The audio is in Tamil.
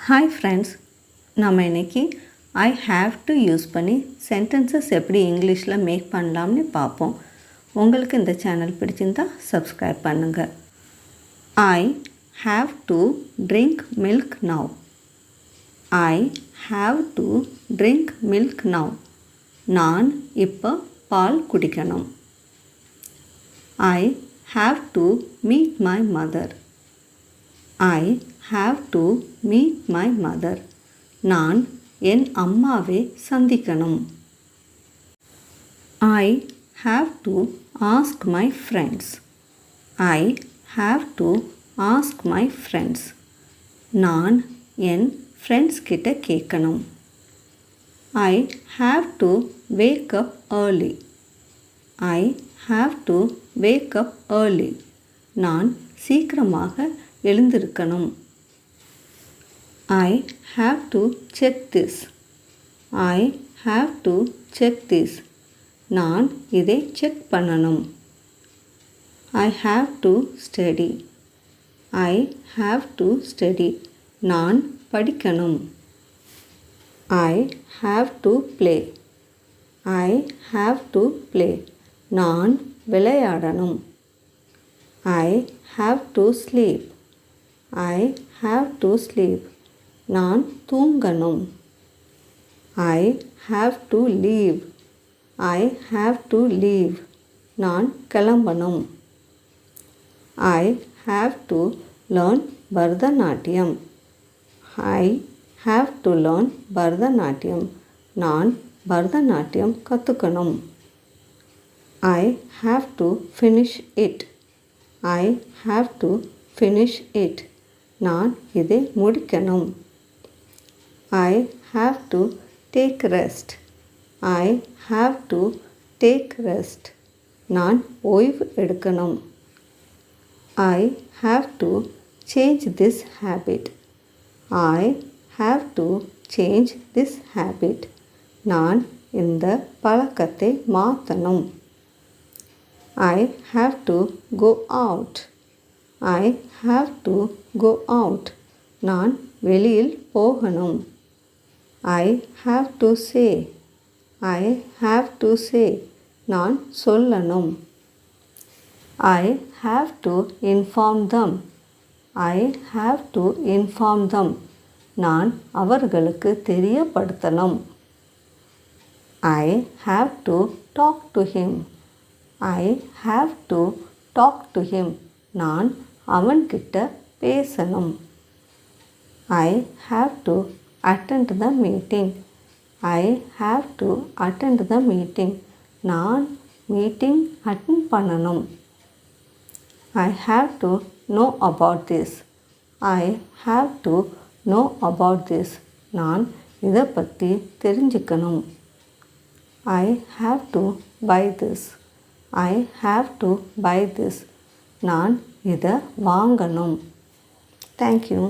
ஹாய் ஃப்ரெண்ட்ஸ், நம்ம இன்றைக்கி ஐ ஹாவ் டு யூஸ் பண்ணி சென்டென்சஸ் எப்படி இங்கிலீஷில் மேக் பண்ணலாம்னு பார்ப்போம். உங்களுக்கு இந்த சேனல் பிடிச்சிருந்தா சப்ஸ்கிரைப் பண்ணுங்கள். I have to drink milk now. I have to drink milk now. நான் இப்போ பால் குடிக்கணும். I have to meet my mother. I have to meet my mother. நான் என் அம்மாவை சந்திக்கணும். I have to ask my friends. I have to ask my friends. நான் என் ஃப்ரெண்ட்ஸ் கிட்ட கேட்கணும். I have to wake up early. I have to wake up early. நான் சீக்கிரமாக எழுந்திருக்கணும். I have to check this. I have to check this. நான் இதை செக் பண்ணணும். I have to study. I have to study. நான் படிக்கணும். I have to play. I have to play. நான் விளையாடணும். I have to sleep. I have to sleep. நான் தூங்கணும். I have to leave. I have to leave. நான் கிளம்பணும். I have to learn Bharatanatyam. I have to learn Bharatanatyam. நான் பரதநாட்டியம் கற்றுக்கணும். I have to finish it. I have to finish it. நான் இதை முடிக்கணும். I have to take rest. I have to take rest. நான் ஓய்வு எடுக்கணும். I have to change this habit. I have to change this habit. நான் இந்த பழக்கத்தை மாற்றணும். I have to go out. I have to go out. நான் வெளியில் போகணும். I have to say. I have to say. நான் சொல்லணும். I have to inform them. I have to inform them. நான் அவர்களுக்கு தெரியப்படுத்தணும். I have to talk to him. I have to talk to him. நான் அவன்கிட்ட பேசணும். I have to attend the meeting. I have to attend the meeting. நான் மீட்டிங் அட்டெண்ட் பண்ணணும். I have to know about this. I have to know about this. நான் இதை பற்றி தெரிஞ்சுக்கணும். I have to buy this. I have to buy this. நான் இதை வாங்கணும். Thank you.